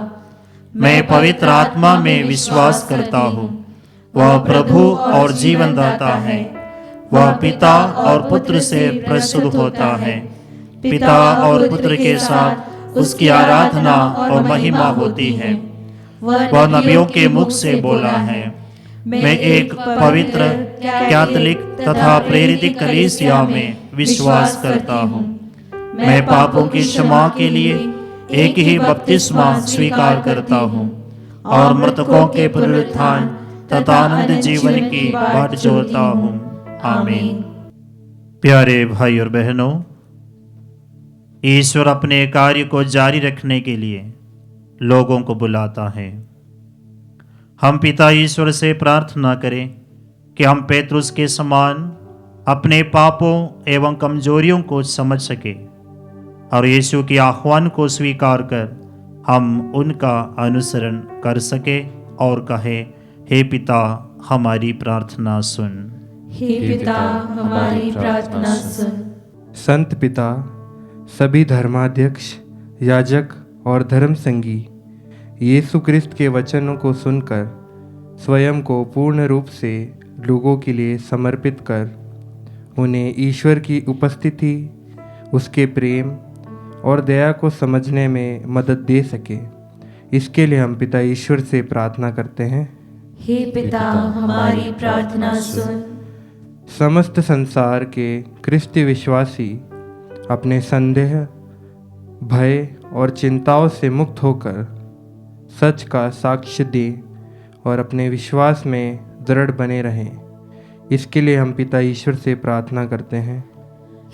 Speaker 2: मैं पवित्र आत्मा में विश्वास करता हूँ। वह प्रभु और जीवनदाता है। वह पिता और पुत्र से प्रसूत होता है। पिता और पुत्र के साथ उसकी आराधना और महिमा होती है। वह नबियों के मुख से बोला है, मैं एक पवित्र, कैथोलिक तथा प्रेरित कलीसिया में विश्वास करता हूँ। मैं पापों की क्षमा के लिए एक ही बपतिस्मा स्वीकार करता हूँ और मृतकों के पुनरुत्थान तथा अनंत जीवन की बाट जोड़ता हूँ। आमीन। प्यारे भाई और बहनों, ईश्वर अपने कार्य को जारी रखने के लिए लोगों को बुलाता है। हम पिता ईश्वर से प्रार्थना करें कि हम पेतरुस के समान अपने पापों एवं कमजोरियों को समझ सके और यीशु के आह्वान को स्वीकार कर हम उनका अनुसरण कर सके और कहे, हे पिता हमारी प्रार्थना सुन।
Speaker 1: हे पिता हमारी प्रार्थना सुन।
Speaker 5: संत पिता, सभी धर्माध्यक्ष, याजक और धर्म संगी यीशु क्रिस्त के वचनों को सुनकर स्वयं को पूर्ण रूप से लोगों के लिए समर्पित कर उन्हें ईश्वर की उपस्थिति, उसके प्रेम और दया को समझने में मदद दे सके, इसके लिए हम पिता ईश्वर से प्रार्थना करते हैं।
Speaker 1: हे पिता हमारी प्रार्थना सुन।
Speaker 5: समस्त संसार के क्रिस्ती विश्वासी अपने संदेह, भय और चिंताओं से मुक्त होकर सच का साक्ष्य दें और अपने विश्वास में दृढ़ बने रहें, इसके लिए हम पिता ईश्वर से प्रार्थना करते हैं।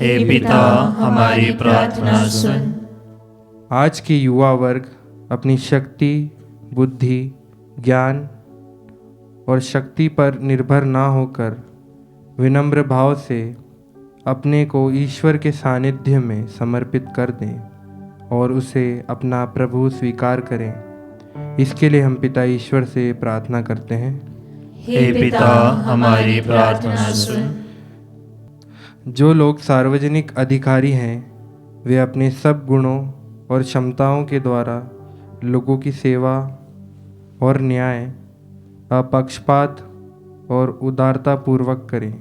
Speaker 2: हे पिता हमारी प्रार्थना सुन।
Speaker 5: आज के युवा वर्ग अपनी शक्ति, बुद्धि, ज्ञान और शक्ति पर निर्भर ना होकर विनम्र भाव से अपने को ईश्वर के सानिध्य में समर्पित कर दें और उसे अपना प्रभु स्वीकार करें, इसके लिए हम पिता ईश्वर से प्रार्थना करते हैं।
Speaker 2: हे पिता हमारी प्रार्थना सुन।
Speaker 5: जो लोग सार्वजनिक अधिकारी हैं, वे अपने सब गुणों और क्षमताओं के द्वारा लोगों की सेवा और न्याय, अपक्षपात और उदारता पूर्वक करें,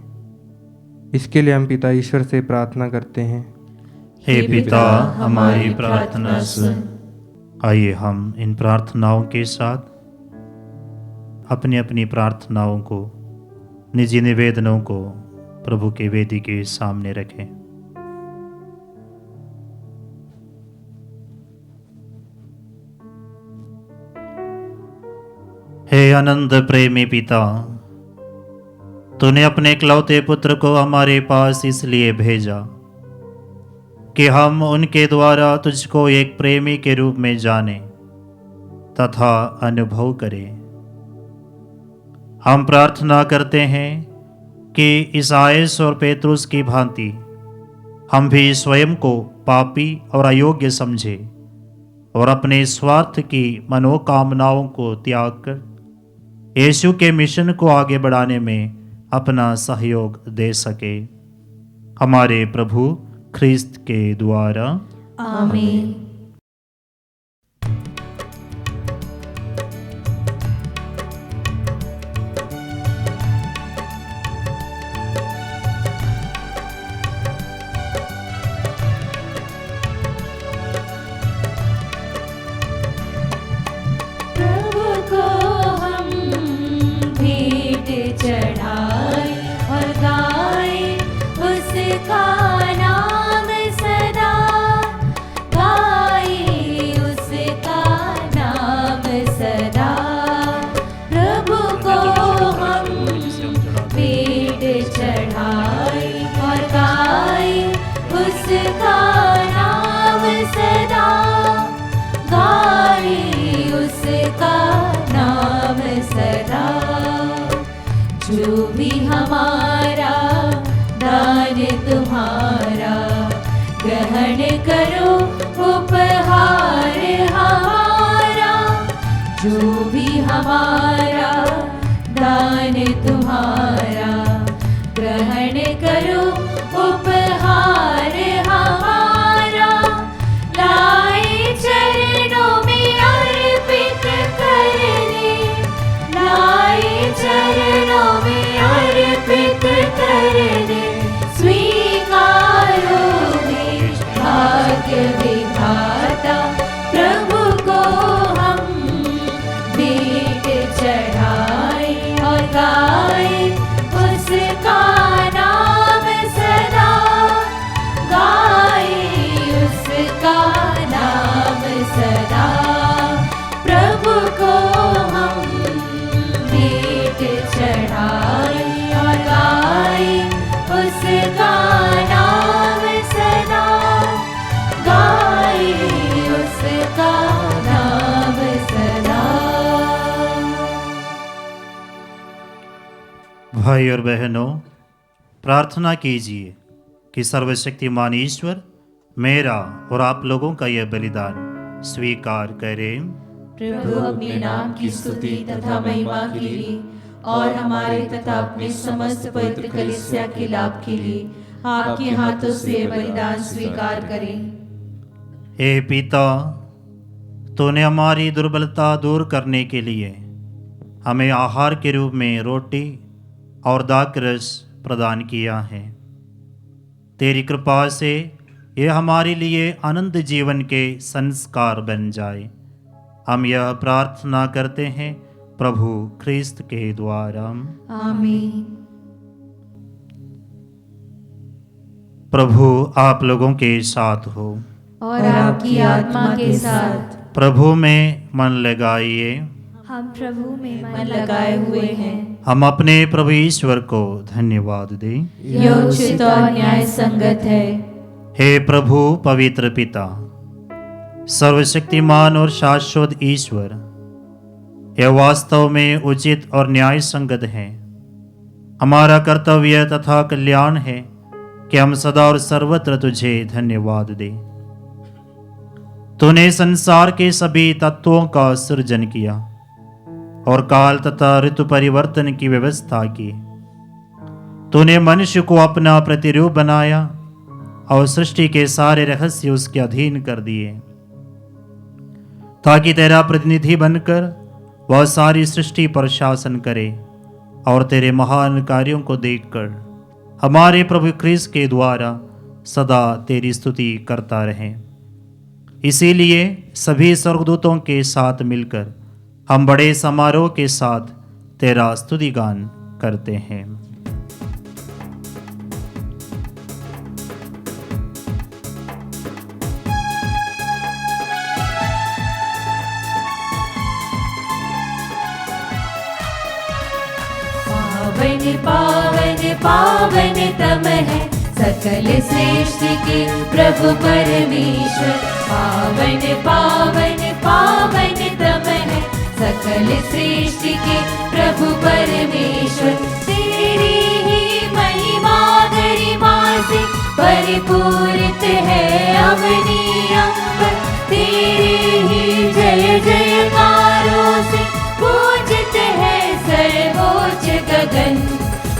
Speaker 5: इसके लिए हम पिता ईश्वर से प्रार्थना करते हैं।
Speaker 2: हे पिता हमारी प्रार्थना सुन। आइए हम इन प्रार्थनाओं के साथ अपनी अपनी प्रार्थनाओं को, निजी निवेदनों को प्रभु के वेदी के सामने रखें। हे अनंत प्रेमी पिता, तूने अपने इकलौते पुत्र को हमारे पास इसलिए भेजा कि हम उनके द्वारा तुझको एक प्रेमी के रूप में जानें तथा अनुभव करें। हम प्रार्थना करते हैं कि ईसाइयास और पेतरुस की भांति हम भी स्वयं को पापी और अयोग्य समझे और अपने स्वार्थ की मनोकामनाओं को त्याग कर यीशु के मिशन को आगे बढ़ाने में अपना सहयोग दे सके। हमारे प्रभु ख्रिस्त के द्वारा।
Speaker 1: आमीन। जो भी हमारा दान तुम्हारा ग्रहण करो उपहार हमारा। जो भी हमारा दान तुम्हारा ग्रहण करो उपहार हमारा। लाए चरणों में अर्पित करने, लाए चरणों में अर्पित करने, स्वीकारो में भाग्य विधाता
Speaker 4: उसका नाम सदा, गाए उसका नाम सदा।
Speaker 2: भाई और बहनों, प्रार्थना कीजिए कि सर्वशक्तिमान ईश्वर मेरा और आप लोगों का यह बलिदान स्वीकार करें।
Speaker 1: प्रभु अपने नाम की स्तुति तथा महिमा के लिए और हमारे तथा अपने समस्त पवित्र कलीसिया के लाभ के लिए आपके हाथों से बलिदान स्वीकार करें।
Speaker 2: हे पिता, तूने हमारी दुर्बलता दूर करने के लिए हमें आहार के रूप में रोटी और दाखरस प्रदान किया है। तेरी कृपा से यह हमारे लिए आनंद जीवन के संस्कार बन जाए। हम यह प्रार्थना करते हैं प्रभु ख्रिस्त के द्वारा।
Speaker 1: आमीन।
Speaker 2: प्रभु आप लोगों के साथ हो
Speaker 1: और आपकी आत्मा के साथ।
Speaker 2: प्रभु में मन लगाइए।
Speaker 3: हम प्रभु में
Speaker 1: मन लगाए हुए हैं।
Speaker 2: हम अपने प्रभु ईश्वर को धन्यवाद दें।
Speaker 1: यह उचित और न्याय संगत है।
Speaker 2: हे प्रभु पवित्र पिता, सर्वशक्तिमान और शाश्वत ईश्वर, यह वास्तव में उचित और न्याय संगत है। हमारा कर्तव्य तथा कल्याण है कि हम सदा और सर्वत्र तुझे धन्यवाद दें। तूने संसार के सभी तत्वों का सृजन किया और काल तथा ऋतु परिवर्तन की व्यवस्था की। तूने मनुष्य को अपना प्रतिरूप बनाया और सृष्टि के सारे रहस्य उसके अधीन कर दिए, ताकि तेरा प्रतिनिधि बनकर वह सारी सृष्टि पर शासन करे और तेरे महान कार्यों को देखकर हमारे प्रभु ख्रिस्त के द्वारा सदा तेरी स्तुति करता रहे। इसीलिए सभी स्वर्गदूतों के साथ मिलकर हम बड़े समारोह के साथ तेरा स्तुतिगान करते हैं।
Speaker 1: पावन पावन पावन तम है सकल सृष्टि के प्रभु परमेश्वर। पावन पावन पावन तम है सकल सृष्टि के प्रभु परमेश्वर। तेरी ही महिमा गरिमा से परिपूरित है अवनी अंबर। तेरे ही जय जयकारों से पूजित है सर्वोच्च गगन।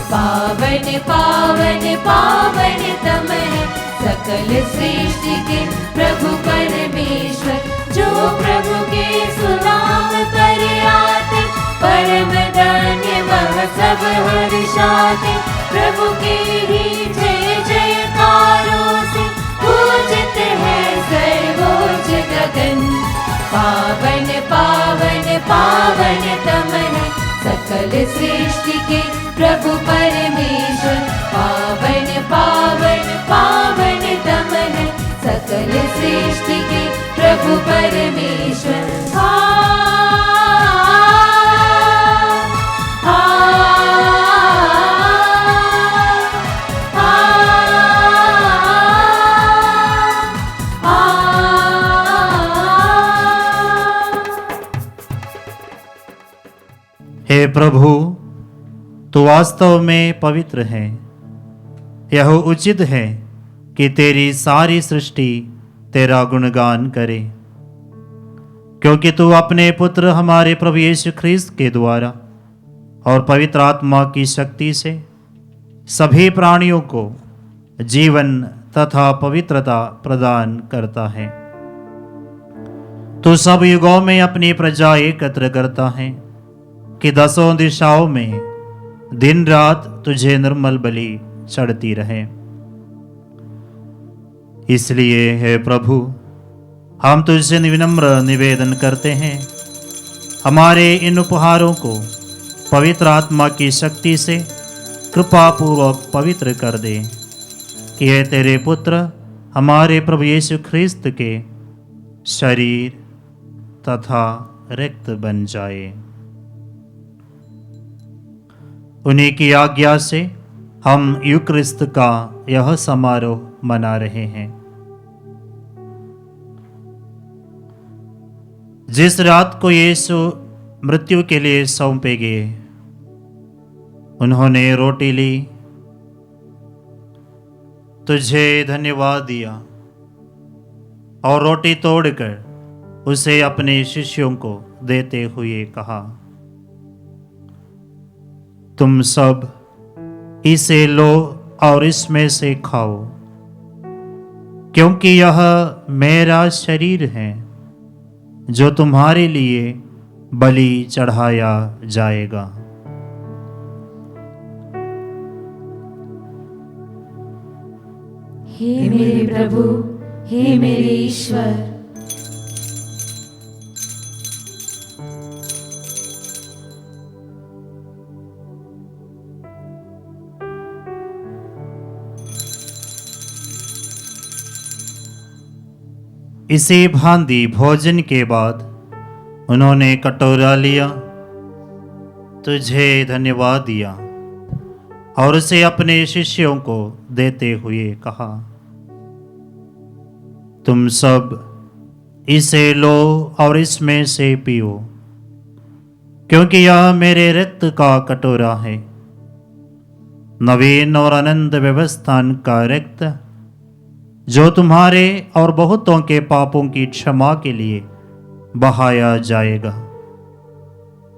Speaker 1: पावन पावन पावन तम है सकल सृष्टि के प्रभु परमेश्वर। जो प्रभु के सुनाम पर आते परम धन्य वह सब हर्षाते। प्रभु के ही जय जयकारों से पूजित है सर्वोच्च गगन। पावन पावन पावन तम है सकल सृष्टि के प्रभु परमेश्वर। पावन पावन पावन तम है सकल सृष्टि के प्रभु परमेश्वर।
Speaker 2: हे प्रभु, तू वास्तव में पवित्र है। यह उचित है कि तेरी सारी सृष्टि तेरा गुणगान करे, क्योंकि तू अपने पुत्र हमारे प्रभु यीशु ख्रिस्त के द्वारा और पवित्र आत्मा की शक्ति से सभी प्राणियों को जीवन तथा पवित्रता प्रदान करता है। तू सब युगों में अपनी प्रजा एकत्र करता है कि दसों दिशाओं में दिन रात तुझे निर्मल बलि चढ़ती रहे। इसलिए हे प्रभु, हम तुझसे विनम्र निवेदन करते हैं, हमारे इन उपहारों को पवित्र आत्मा की शक्ति से कृपा पूर्वक पवित्र कर दे, कि यह तेरे पुत्र हमारे प्रभु यीशु ख्रिस्त के शरीर तथा रक्त बन जाए। उन्हीं की आज्ञा से हम यूक्रिस्त का यह समारोह मना रहे हैं। जिस रात को यीशु मृत्यु के लिए सौंपे गए, उन्होंने रोटी ली, तुझे धन्यवाद दिया और रोटी तोड़कर उसे अपने शिष्यों को देते हुए कहा, तुम सब इसे लो और इसमें से खाओ, क्योंकि यह मेरा शरीर है जो तुम्हारे लिए बलि चढ़ाया जाएगा।
Speaker 1: हे मेरे प्रभु, हे मेरे ईश्वर,
Speaker 2: इसी भांति भोजन के बाद उन्होंने कटोरा लिया, तुझे धन्यवाद दिया और उसे अपने शिष्यों को देते हुए कहा, तुम सब इसे लो और इसमें से पियो, क्योंकि यह मेरे रक्त का कटोरा है, नवीन और अनंत व्यवस्थान का रक्त, जो तुम्हारे और बहुतों के पापों की क्षमा के लिए बहाया जाएगा।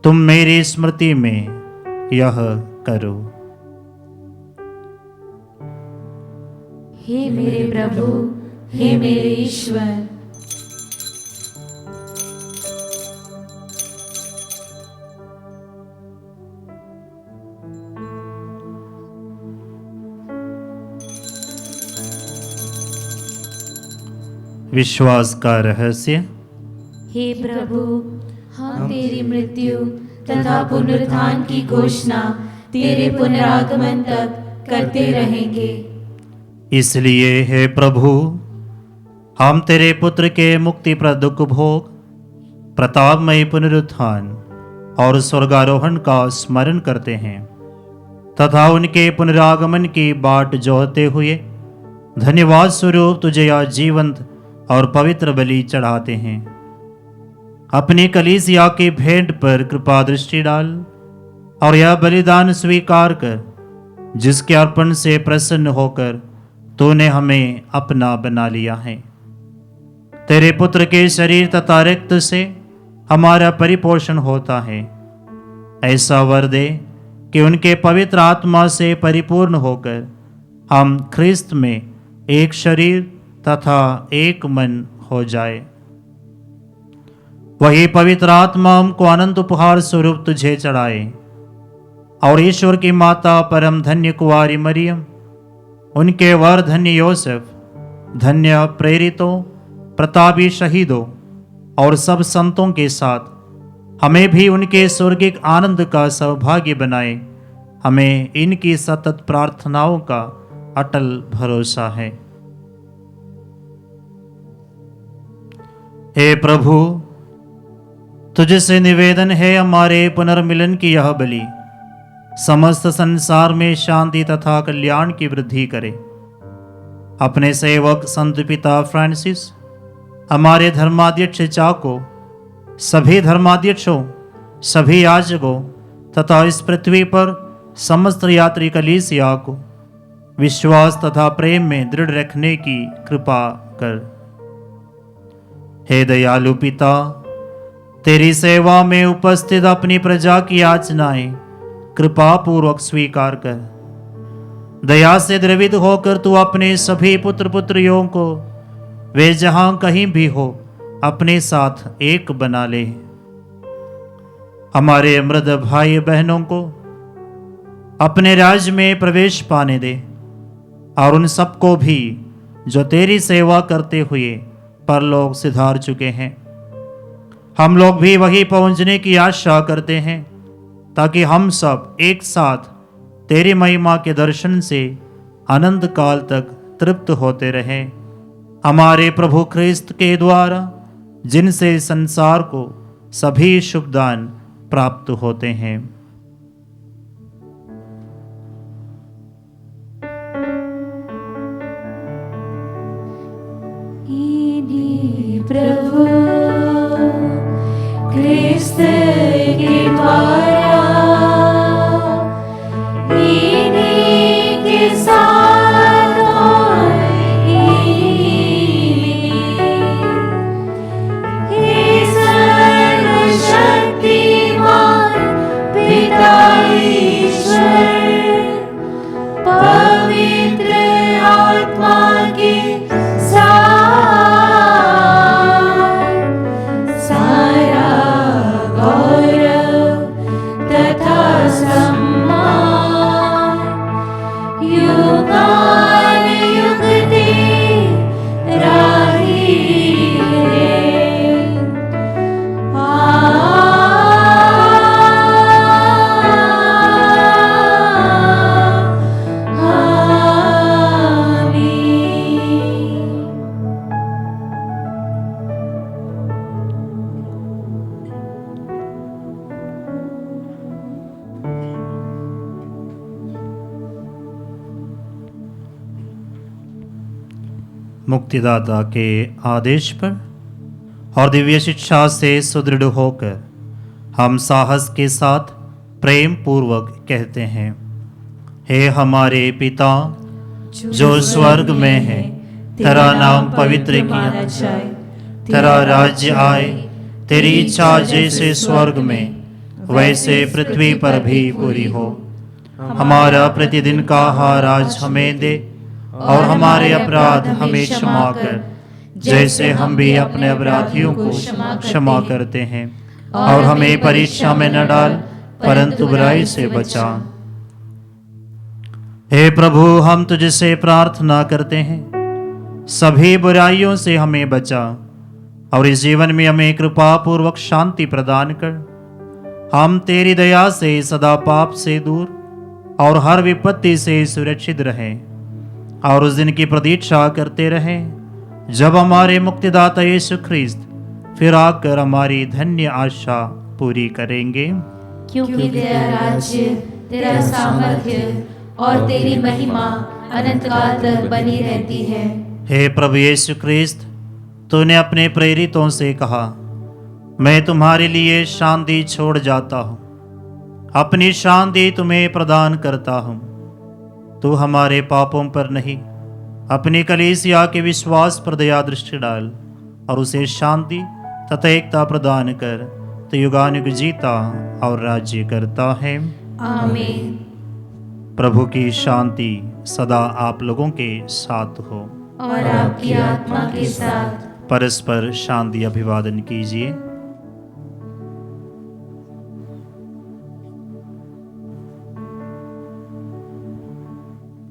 Speaker 2: तुम मेरी स्मृति में यह करो।
Speaker 1: हे मेरे प्रभु, हे मेरे ईश्वर,
Speaker 2: विश्वास का रहस्य।
Speaker 1: हे प्रभु, हम तेरी मृत्यु तथा पुनरुत्थान की घोषणा तेरे पुनरागमन तक करते रहेंगे।
Speaker 2: इसलिए हे प्रभु, हम तेरे पुत्र के मुक्तिप्रद दुख भोग, प्रतापमयी पुनरुत्थान और स्वर्गारोहण का स्मरण करते हैं तथा उनके पुनरागमन की बाट जोहते हुए धन्यवाद स्वरूप तुझे यह जीवंत और पवित्र बलि चढ़ाते हैं। अपनी कलीसिया की भेंट पर कृपा दृष्टि डाल और यह बलिदान स्वीकार कर, जिसके अर्पण से प्रसन्न होकर तूने हमें अपना बना लिया है। तेरे पुत्र के शरीर तथा रक्त से हमारा परिपोषण होता है। ऐसा वर दे कि उनके पवित्र आत्मा से परिपूर्ण होकर हम ख्रिस्त में एक शरीर तथा एक मन हो जाए। वही पवित्र आत्मा हमको अनंत उपहार स्वरूप तुझे चढ़ाए और ईश्वर की माता परम धन्य कुंवारी मरियम, उनके वर धन्य योसेफ, धन्य प्रेरितों, प्रतापी शहीदों और सब संतों के साथ हमें भी उनके स्वर्गिक आनंद का सौभाग्य बनाए। हमें इनकी सतत प्रार्थनाओं का अटल भरोसा है। हे प्रभु, तुझसे निवेदन है, हमारे पुनर्मिलन की यह बलि समस्त संसार में शांति तथा कल्याण की वृद्धि करे। अपने सेवक संत पिता फ्रांसिस, हमारे धर्माध्यक्ष चाको, सभी धर्माध्यक्षों, सभी याजकों तथा इस पृथ्वी पर समस्त यात्री कलीसिया को विश्वास तथा प्रेम में दृढ़ रखने की कृपा कर। हे दयालु पिता, तेरी सेवा में उपस्थित अपनी प्रजा की याचनाएं कृपा पूर्वक स्वीकार कर। दया से द्रवित होकर तू अपने सभी पुत्र पुत्रियों को वे जहां कहीं भी हो अपने साथ एक बना ले। हमारे मृत भाई बहनों को अपने राज्य में प्रवेश पाने दे और उन सबको भी जो तेरी सेवा करते हुए परलोक सिधार चुके हैं। हम लोग भी वही पहुंचने की आशा करते हैं, ताकि हम सब एक साथ तेरी महिमा के दर्शन से अनंत काल तक तृप्त होते रहें। हमारे प्रभु ख्रिस्त के द्वारा, जिनसे संसार को सभी शुभ दान प्राप्त होते हैं। मुक्तिदाता के आदेश पर और दिव्य शिक्षा से सुदृढ़ होकर हम साहस के साथ प्रेम पूर्वक कहते हैं, हे हमारे पिता जो स्वर्ग में है, तेरा नाम पवित्र किया जाए, तेरा राज्य आए, तेरी इच्छा जैसे स्वर्ग में वैसे पृथ्वी पर भी पूरी हो। हमारा प्रतिदिन का आहार आज हमें दे और हमारे अपराध हमें क्षमा कर, जैसे हम भी अपने अपराधियों को क्षमा करते हैं, और हमें परीक्षा में न डाल परंतु बुराई से बचा। हे प्रभु, हम तुझसे प्रार्थना करते हैं, सभी बुराइयों से हमें बचा और इस जीवन में हमें कृपा पूर्वक शांति प्रदान कर। हम तेरी दया से सदा पाप से दूर और हर विपत्ति से सुरक्षित रहें और उस दिन की प्रतीक्षा करते रहें जब हमारे मुक्तिदाता यीशु ख्रिस्त फिर आकर हमारी धन्य आशा पूरी करेंगे।
Speaker 1: क्योंकि तेरा राज्य, तेरा सामर्थ्य और तेरी महिमा अनंत काल तक बनी रहती है।
Speaker 2: हे प्रभु यीशु ख्रिस्त, तूने अपने प्रेरितों से कहा, मैं तुम्हारे लिए शांति छोड़ जाता हूँ, अपनी शांति तुम्हें प्रदान करता हूँ। तू हमारे पापों पर नहीं, अपनी कलीसिया के विश्वास पर दया दृष्टि डाल और उसे शांति तथा एकता प्रदान कर। तो युगानुग जीता और राज्य करता है।
Speaker 1: आमीन।
Speaker 2: प्रभु की शांति सदा आप लोगों के साथ हो
Speaker 1: और आपकी आत्मा के साथ।
Speaker 2: परस्पर शांति अभिवादन कीजिए।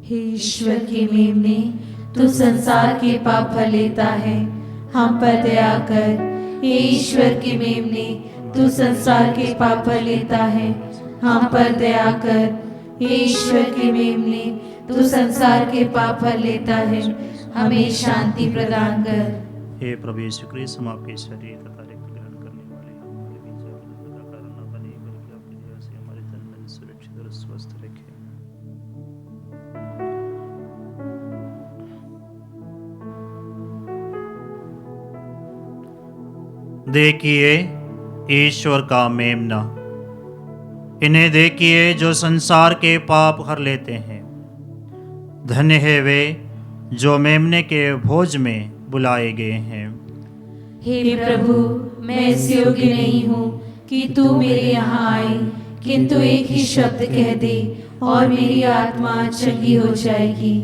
Speaker 1: हे ईश्वर के मेमने, तू संसार के पाप भर लेता है, हम पर दया कर। हे ईश्वर के मेमने, तू संसार के पाप भर लेता है, हम पर दया कर। हे ईश्वर के मेमने, तू संसार के पाप भर लेता है, हमें शांति प्रदान कर।
Speaker 2: हे प्रभु यीशु ख्रिस्त, हम आपके शरीर तथा रक्त ग्रहण करने वाले हमारे बीच का कारण न बने, बल्कि आपकी दया से हमारे तन मन सुरक्षित और स्वस्थ रखे। देखिए ईश्वर का मेमना, इन्हें देखिए जो संसार के पाप हर लेते हैं। धन्य है वे जो मेमने के भोज में बुलाए गए हैं।
Speaker 1: हे प्रभु, मैं इस योग्य नहीं हूँ कि तू मेरे यहाँ आए, किंतु एक ही शब्द कह दे और मेरी आत्मा चंगी हो जाएगी।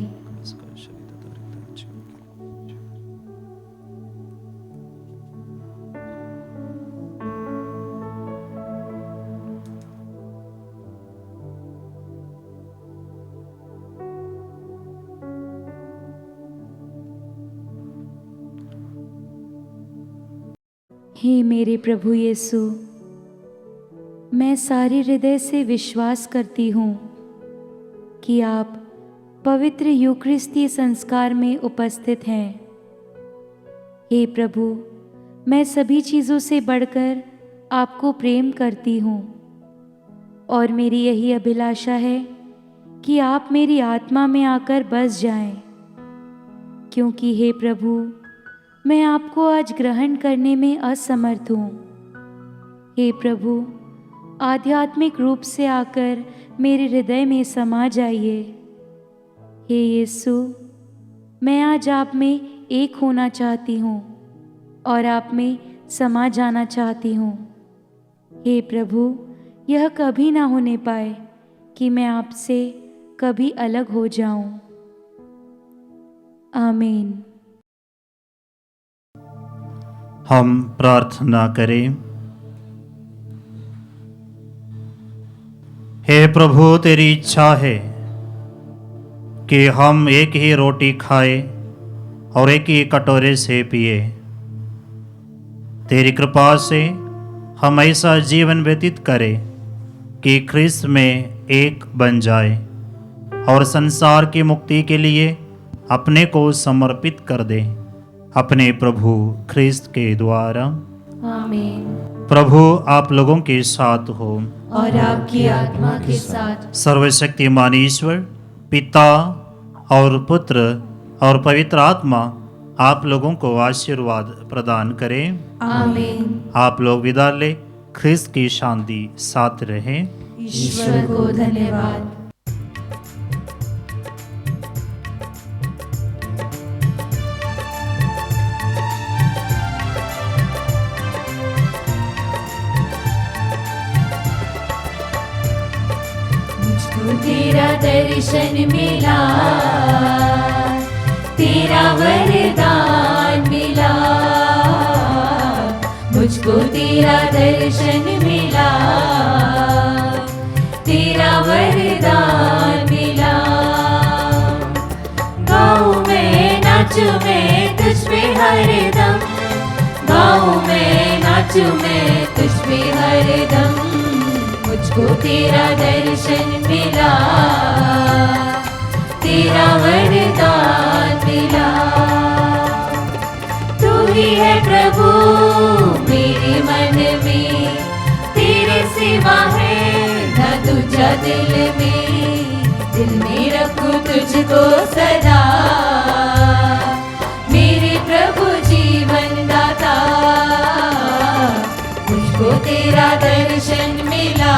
Speaker 6: हे मेरे प्रभु यीशु, मैं सारे हृदय से विश्वास करती हूँ कि आप पवित्र यूकरिस्तीय संस्कार में उपस्थित हैं। हे प्रभु, मैं सभी चीज़ों से बढ़कर आपको प्रेम करती हूँ और मेरी यही अभिलाषा है कि आप मेरी आत्मा में आकर बस जाएं, क्योंकि हे प्रभु, मैं आपको आज ग्रहण करने में असमर्थ हूँ। हे प्रभु, आध्यात्मिक रूप से आकर मेरे हृदय में समा जाइए। हे यीशु, मैं आज आप में एक होना चाहती हूँ और आप में समा जाना चाहती हूँ। हे प्रभु, यह कभी ना होने पाए कि मैं आपसे कभी अलग हो जाऊं। आमीन।
Speaker 2: हम प्रार्थना करें। हे प्रभु, तेरी इच्छा है कि हम एक ही रोटी खाएं और एक ही कटोरे से पिए। तेरी कृपा से हम ऐसा जीवन व्यतीत करें कि ख्रिस्त में एक बन जाए और संसार की मुक्ति के लिए अपने को समर्पित कर दे, अपने प्रभु ख्रिस्त के द्वारा।
Speaker 1: आमीन।
Speaker 2: प्रभु आप लोगों के साथ हो
Speaker 1: और आपकी आत्मा के साथ।
Speaker 2: सर्वशक्तिमान ईश्वर पिता और पुत्र और पवित्र आत्मा आप लोगों को आशीर्वाद प्रदान करें।
Speaker 1: आमीन।
Speaker 2: आप लोग विदा ले। ख्रिस्त की शांति साथ रहे।
Speaker 1: ईश्वर को धन्यवाद। मुझको तेरा दर्शन मिला, तेरा वरदान मिला। मुझको तेरा दर्शन मिला, तेरा वरदान मिला। गाऊं मैं, नाचूं मैं तुझ पे हरदम, गाऊं मैं, नाचूं मैं तुझ पे हरदम। मुझको तेरा दर्शन मिला, तेरा वरदान मिला। तू ही है प्रभु मेरे मन में, तेरे सिवा है न दूजा दिल में रखूं तुझको सदा। मेरे प्रभु जीवन दाता, मुझको तेरा दर्शन मिला।